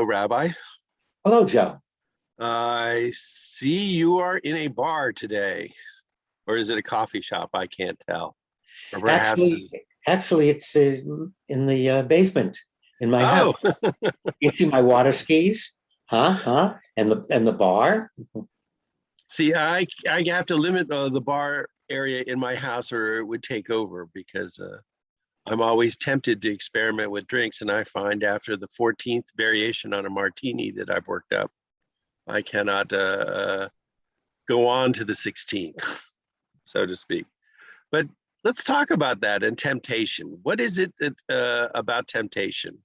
Hello, Rabbi. Hello, Joe. I see you are in a bar today, or is it a coffee shop? I can't tell. Or perhaps, Actually, actually, it's in the basement in my house. oh, You see my water skis, huh? And the bar. see, I have to limit the bar area in my house, or it would take over because I'm always tempted to experiment with drinks, and I find after the 14th variation on a martini that I've worked up, I cannot go on to the 16th, so to speak. But let's talk about that and temptation. What is it that, about temptation?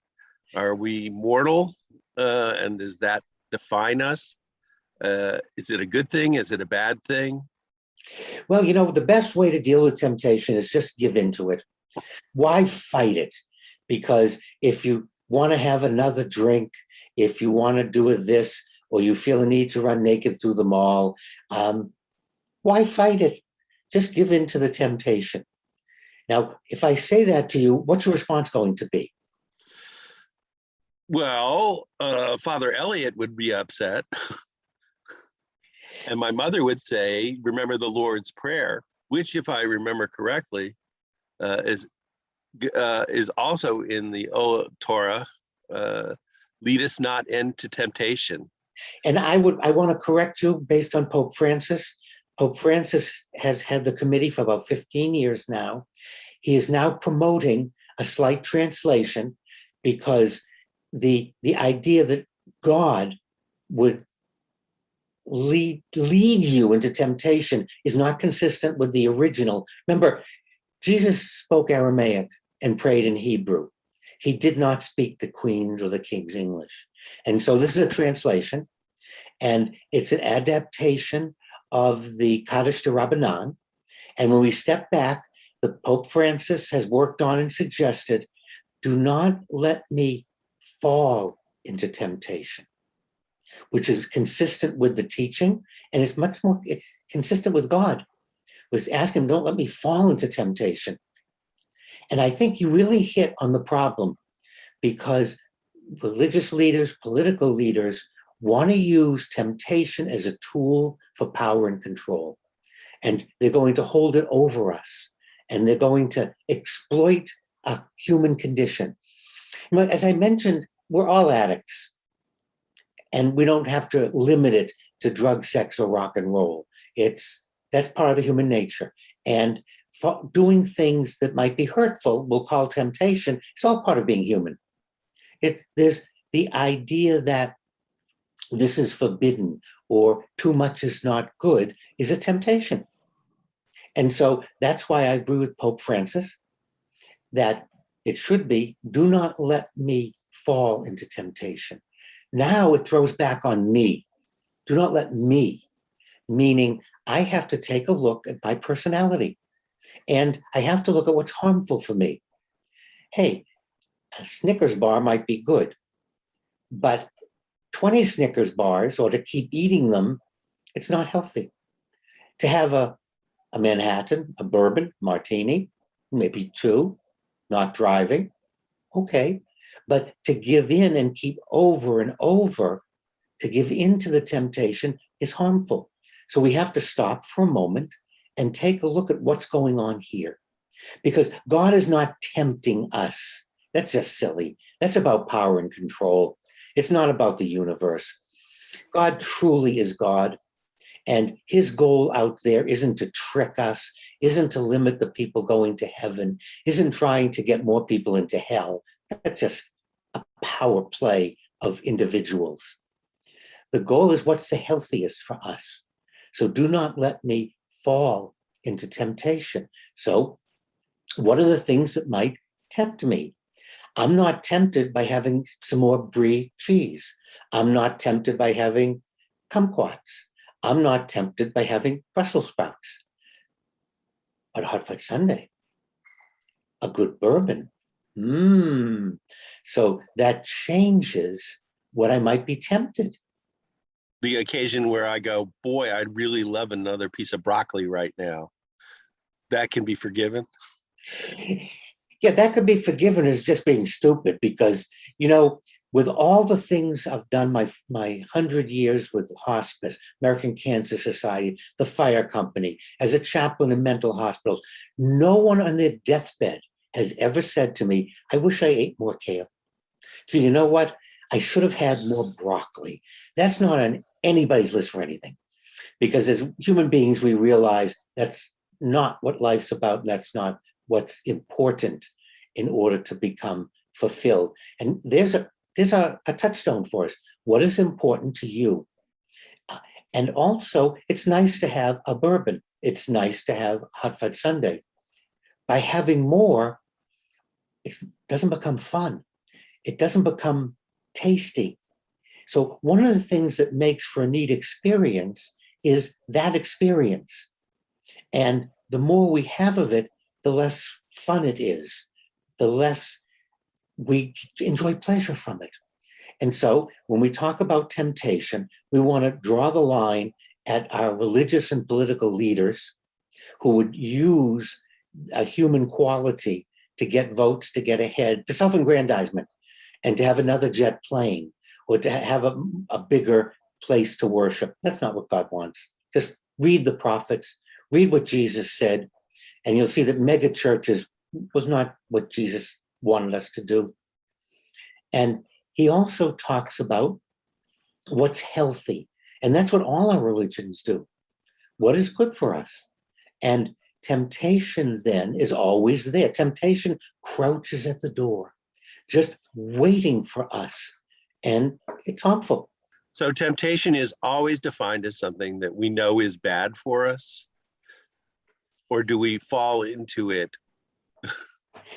Are we mortal? And does that define us? Is it a good thing? Is it a bad thing? Well, the best way to deal with temptation is just give into it. Why fight it? Because if you want to have another drink, if you want to do this, or you feel a need to run naked through the mall, why fight it? Just give in to the temptation. Now, if I say that to you, what's your response going to be? Well, Father Elliot would be upset. And my mother would say, remember the Lord's Prayer, which, if I remember correctly, is also in the Torah, lead us not into temptation. And I want to correct you based on Pope Francis. Pope Francis has had the committee for about 15 years now. He is now promoting a slight translation because the idea that God would lead you into temptation is not consistent with the original. Remember, Jesus spoke Aramaic and prayed in Hebrew. He did not speak the Queen's or the King's English. And so this is a translation, and it's an adaptation of the Kaddish de Rabbanan. And when we step back, the Pope Francis has worked on and suggested, do not let me fall into temptation, which is consistent with the teaching, and it's consistent with God. Was ask him, don't let me fall into temptation. And I think you really hit on the problem, because religious leaders, political leaders want to use temptation as a tool for power and control. And they're going to hold it over us, and they're going to exploit a human condition. As I mentioned, we're all addicts, and we don't have to limit it to drug, sex, or rock and roll. That's part of the human nature. And doing things that might be hurtful, we'll call temptation, it's all part of being human. There's the idea that this is forbidden or too much is not good is a temptation. And so that's why I agree with Pope Francis that it should be, do not let me fall into temptation. Now it throws back on me. Do not let me, meaning I have to take a look at my personality, and I have to look at what's harmful for me. Hey, a Snickers bar might be good, but 20 Snickers bars, or to keep eating them, it's not healthy. To have a Manhattan, a bourbon, martini, maybe two, not driving, okay. But to give in and keep over and over, to give in to the temptation is harmful. So we have to stop for a moment and take a look at what's going on here. Because God is not tempting us. That's just silly. That's about power and control. It's not about the universe. God truly is God. And his goal out there isn't to trick us, isn't to limit the people going to heaven, isn't trying to get more people into hell. That's just a power play of individuals. The goal is what's the healthiest for us. So do not let me fall into temptation. So what are the things that might tempt me? I'm not tempted by having some more brie cheese. I'm not tempted by having kumquats. I'm not tempted by having Brussels sprouts. But a hot fudge sundae, a good bourbon. So that changes what I might be tempted. The occasion where I go, boy, I'd really love another piece of broccoli right now. That can be forgiven. Yeah, that could be forgiven as just being stupid, because You know, with all the things I've done, my 100 years with hospice, American Cancer Society, the fire company, as a chaplain in mental hospitals, no one on their deathbed has ever said to me, I wish I ate more kale. So you know what? I should have had more broccoli. That's not on anybody's list for anything. Because as human beings, we realize that's not what life's about. And that's not what's important in order to become fulfilled. And there's a touchstone for us. What is important to you? And also, it's nice to have a bourbon. It's nice to have hot fudge sundae. By having more, it doesn't become fun. It doesn't become tasty. So one of the things that makes for a neat experience is that experience. And the more we have of it, the less fun it is, the less we enjoy pleasure from it. And so when we talk about temptation, we want to draw the line at our religious and political leaders who would use a human quality to get votes, to get ahead, for self-aggrandizement, and to have another jet plane, or to have a bigger place to worship. That's not what God wants. Just read the prophets, read what Jesus said, and you'll see that mega churches was not what Jesus wanted us to do. And he also talks about what's healthy. And that's what all our religions do. What is good for us? And temptation then is always there. Temptation crouches at the door, just waiting for us. And it's harmful. So temptation is always defined as something that we know is bad for us, or do we fall into it?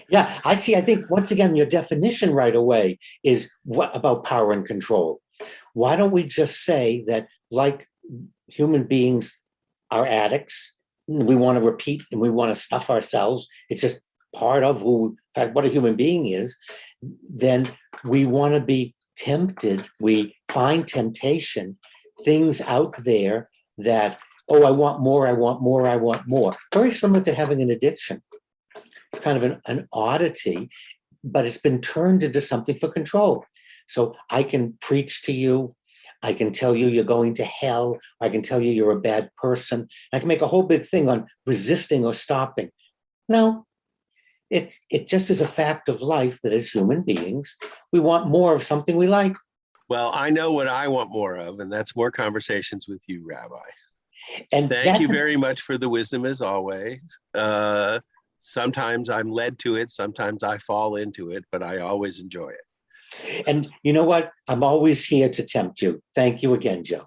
Yeah, I see. I think once again, your definition right away is what about power and control? Why don't we just say that, like human beings are addicts, we want to repeat and we want to stuff ourselves. It's just part of what a human being is. Then we want to be tempted. We find temptation, things out there that, oh, I want more, I want more, I want more. Very similar to having an addiction. It's kind of an oddity, but it's been turned into something for control. So I can preach to you, I can tell you you're going to hell, I can tell you you're a bad person. I can make a whole big thing on resisting or stopping. No, it just is a fact of life that as human beings, we want more of something we like. Well, I know what I want more of, and that's more conversations with you, Rabbi. And thank you very much for the wisdom as always. Sometimes I'm led to it, sometimes I fall into it, but I always enjoy it. And you know what? I'm always here to tempt you. Thank you again, Joe.